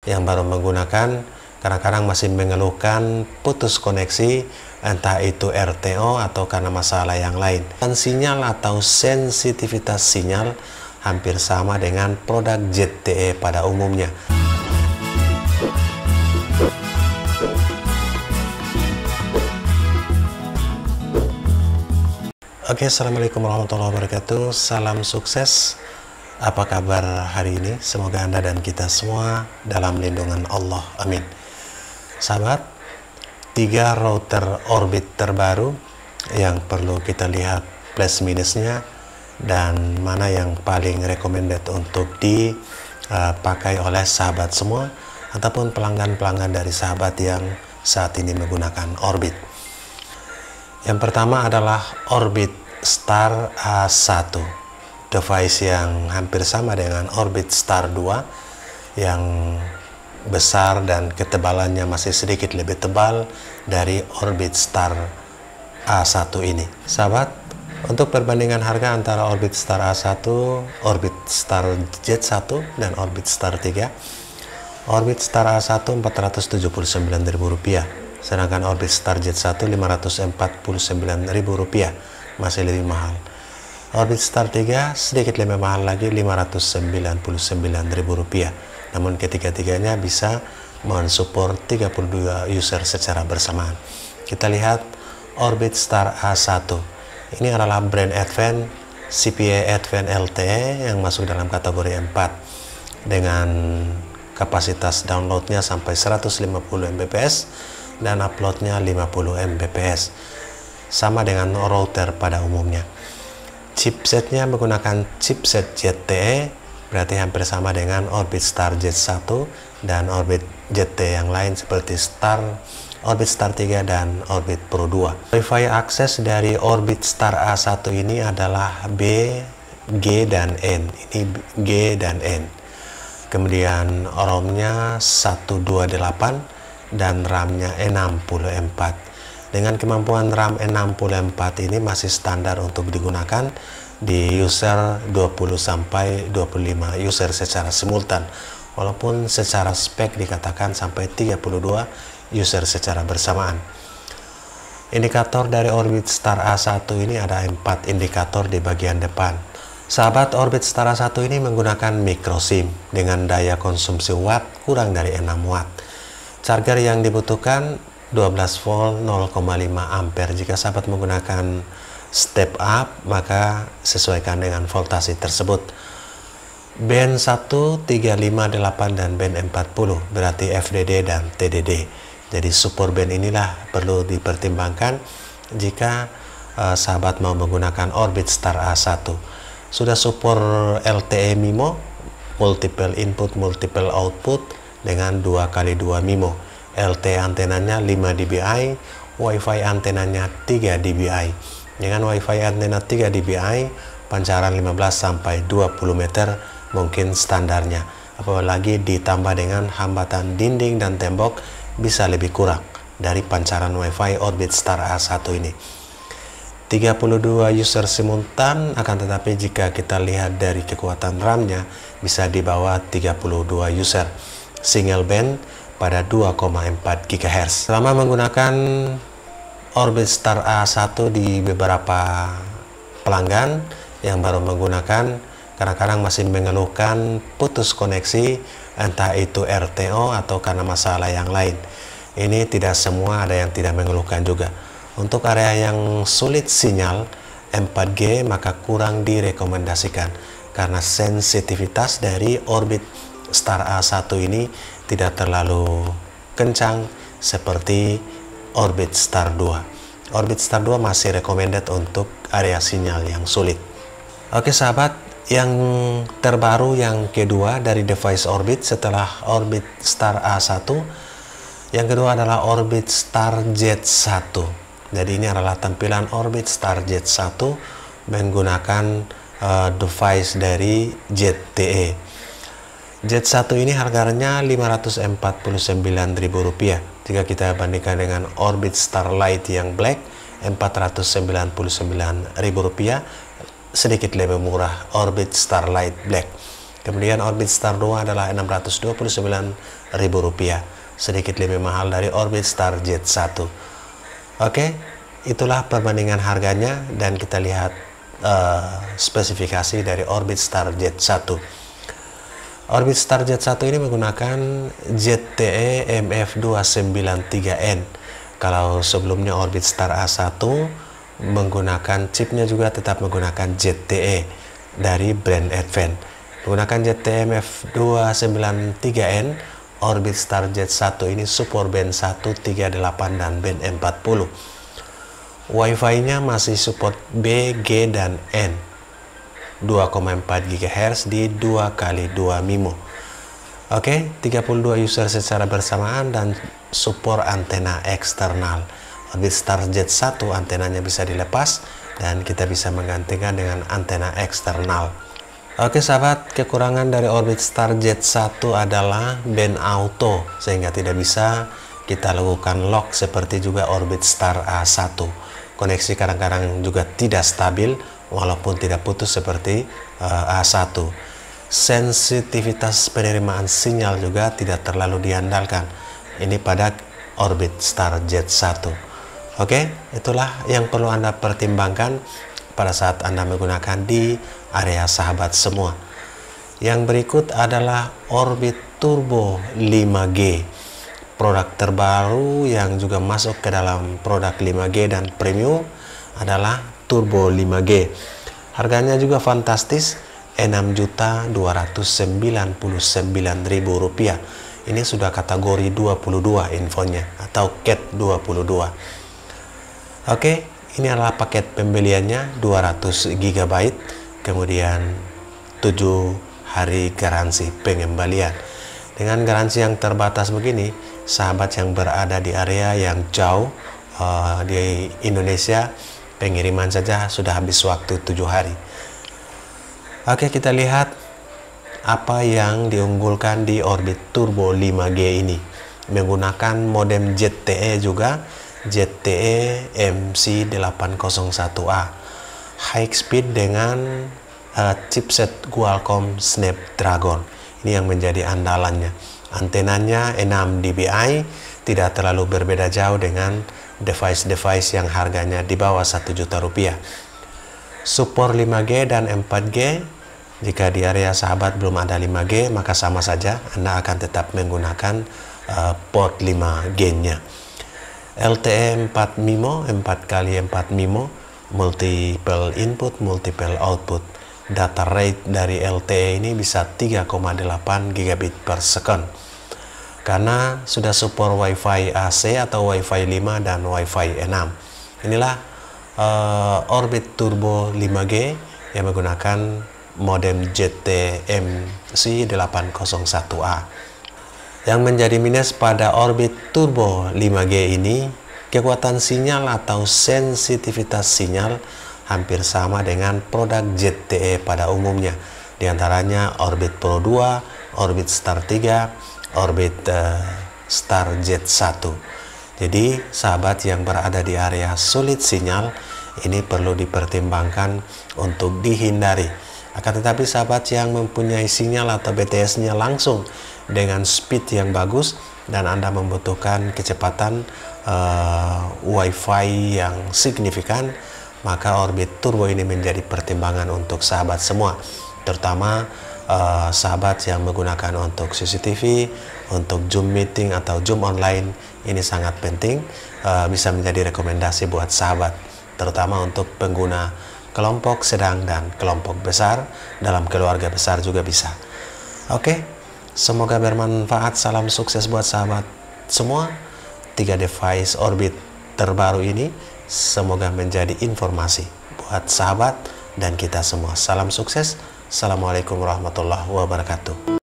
yang baru menggunakan kadang-kadang masih mengeluhkan putus koneksi, entah itu RTO atau karena masalah yang lain. Dan sinyal atau sensitivitas sinyal hampir sama dengan produk ZTE pada umumnya. Oke, assalamualaikum warahmatullahi wabarakatuh. Salam sukses. Apa kabar hari ini? Semoga Anda dan kita semua dalam lindungan Allah. Amin. Sahabat, 3 router Orbit terbaru yang perlu kita lihat plus minusnya dan mana yang paling recommended untuk dipakai oleh sahabat semua ataupun pelanggan-pelanggan dari sahabat yang saat ini menggunakan Orbit. Yang pertama adalah Orbit Star A1, device yang hampir sama dengan Orbit Star 2 yang besar dan ketebalannya masih sedikit lebih tebal dari Orbit Star A1 ini. Sahabat, untuk perbandingan harga antara Orbit Star A1, Orbit Star Z1 dan Orbit Star 3, Orbit Star A1 Rp479.000, sedangkan Orbit Star Z1 Rp549.000, masih lebih mahal. Orbit Star 3 sedikit lebih mahal lagi, Rp599.000. Namun ketiga-tiganya bisa mensupport 32 user secara bersamaan. Kita lihat Orbit Star A1. Ini adalah brand Advent, CPA Advent LTE yang masuk dalam kategori 4 dengan kapasitas downloadnya sampai 150 Mbps dan uploadnya 50 Mbps. Sama dengan router pada umumnya. Chipsetnya menggunakan chipset ZTE, berarti hampir sama dengan Orbit Star Z1 dan Orbit ZTE yang lain seperti Orbit Star 3 dan Orbit Pro 2. Wi-Fi akses dari Orbit Star A1 ini adalah B, G, dan N. Ini G dan N. Kemudian ROM-nya 128 dan RAM-nya 64. Dengan kemampuan RAM 64 ini masih standar untuk digunakan di user 20-25 user secara simultan, walaupun secara spek dikatakan sampai 32 user secara bersamaan. Indikator dari Orbit Star A1 ini ada 4 indikator di bagian depan. Sahabat, Orbit Star A1 ini menggunakan micro SIM dengan daya konsumsi watt kurang dari 6 watt. Charger yang dibutuhkan 12 volt 0,5 ampere. Jika sahabat menggunakan step up, maka sesuaikan dengan voltase tersebut. Band 1, 358 dan band 40 berarti FDD dan TDD. Jadi support band inilah perlu dipertimbangkan jika sahabat mau menggunakan Orbit Star A1. Sudah support LTE MIMO, multiple input multiple output dengan 2x2 MIMO. LTE antenanya 5 dBi, Wi-Fi antenanya 3 dBi. Dengan Wi-Fi antena 3 dBi, pancaran 15 sampai 20 meter mungkin standarnya. Apalagi ditambah dengan hambatan dinding dan tembok bisa lebih kurang dari pancaran Wi-Fi Orbit Star A1 ini. 32 user simultan, akan tetapi jika kita lihat dari kekuatan RAM-nya bisa di bawah 32 user. Single band pada 2,4 GHz. Selama menggunakan Orbit Star A1 di beberapa pelanggan yang baru menggunakan kadang-kadang masih mengeluhkan putus koneksi, entah itu RTO atau karena masalah yang lain. Ini tidak semua, ada yang tidak mengeluhkan juga. Untuk area yang sulit sinyal 4G maka kurang direkomendasikan karena sensitivitas dari Orbit Star A1 ini tidak terlalu kencang seperti Orbit Star 2. Orbit Star 2 masih recommended untuk area sinyal yang sulit. Oke sahabat, yang terbaru yang kedua dari device Orbit setelah Orbit Star A1, yang kedua adalah Orbit Star Z1. Jadi ini adalah tampilan Orbit Star Z1 menggunakan device dari ZTE. Z1 ini harganya Rp549.000. Jika kita bandingkan dengan Orbit Star Lite yang black, Rp499.000, sedikit lebih murah Orbit Star Lite Black. Kemudian Orbit Star 2 adalah Rp629.000, sedikit lebih mahal dari Orbit Star Jet 1. Oke, itulah perbandingan harganya, dan kita lihat spesifikasi dari Orbit Star Jet 1. Orbit Star Jet 1 ini menggunakan ZTE MF293N. Kalau sebelumnya Orbit Star A1 menggunakan chipnya juga tetap menggunakan ZTE dari brand Advent. Menggunakan ZTE MF293N, Orbit Star Jet 1 ini support band 138 dan band 40. Wi-Fi-nya masih support B, G, dan N. 2,4 GHz di 2x2 MIMO. Oke, 32 user secara bersamaan dan support antena eksternal. Orbit Star Jet 1 antenanya bisa dilepas dan kita bisa menggantikan dengan antena eksternal. Oke sahabat, kekurangan dari Orbit Star Jet 1 adalah band auto, sehingga tidak bisa kita lakukan lock seperti juga Orbit Star A1. Koneksi kadang-kadang juga tidak stabil walaupun tidak putus seperti A1. Sensitivitas penerimaan sinyal juga tidak terlalu diandalkan. Ini pada Orbit Star Jet 1. Oke, itulah yang perlu Anda pertimbangkan pada saat Anda menggunakan di area sahabat semua. Yang berikut adalah Orbit Turbo 5G, produk terbaru yang juga masuk ke dalam produk 5G dan premium adalah Turbo 5G. Harganya juga fantastis, Rp6.299.000. Ini sudah kategori 22 infonya atau CAT 22. Oke, ini adalah paket pembeliannya 200 GB, kemudian 7 hari garansi pengembalian. Dengan garansi yang terbatas begini, sahabat yang berada di area yang jauh di Indonesia, pengiriman saja sudah habis waktu 7 hari. Oke, kita lihat apa yang diunggulkan di Orbit Turbo 5G ini. Menggunakan modem ZTE juga, ZTE MC801A. High speed dengan chipset Qualcomm Snapdragon. Ini yang menjadi andalannya. Antenanya 6 dBi, tidak terlalu berbeda jauh dengan device-device yang harganya di bawah Rp1 juta. Support 5G dan 4G. Jika di area sahabat belum ada 5G, maka sama saja Anda akan tetap menggunakan port 5G-nya. LTE 4 MIMO, 4x4 MIMO, multiple input, multiple output. Data rate dari LTE ini bisa 3,8 gigabit per second. Karena sudah support Wi-Fi AC atau Wi-Fi 5 dan Wi-Fi 6. Inilah Orbit Turbo 5G yang menggunakan modem ZTMC801A. Yang menjadi minus pada Orbit Turbo 5G ini, kekuatan sinyal atau sensitivitas sinyal hampir sama dengan produk ZTE pada umumnya. Di antaranya Orbit Pro 2, Orbit Star 3, Orbit Star Jet 1. Jadi sahabat yang berada di area sulit sinyal, ini perlu dipertimbangkan untuk dihindari. Akan tetapi sahabat yang mempunyai sinyal atau BTS-nya langsung dengan speed yang bagus dan Anda membutuhkan kecepatan Wi-Fi yang signifikan, maka Orbit Turbo ini menjadi pertimbangan untuk sahabat semua, terutama sahabat yang menggunakan untuk CCTV, untuk Zoom meeting atau Zoom online. Ini sangat penting, bisa menjadi rekomendasi buat sahabat, terutama untuk pengguna kelompok sedang dan kelompok besar, dalam keluarga besar juga bisa. Oke, semoga bermanfaat. Salam sukses buat sahabat semua. 3 device Orbit terbaru ini semoga menjadi informasi buat sahabat dan kita semua. Salam sukses. Assalamualaikum warahmatullahi wabarakatuh.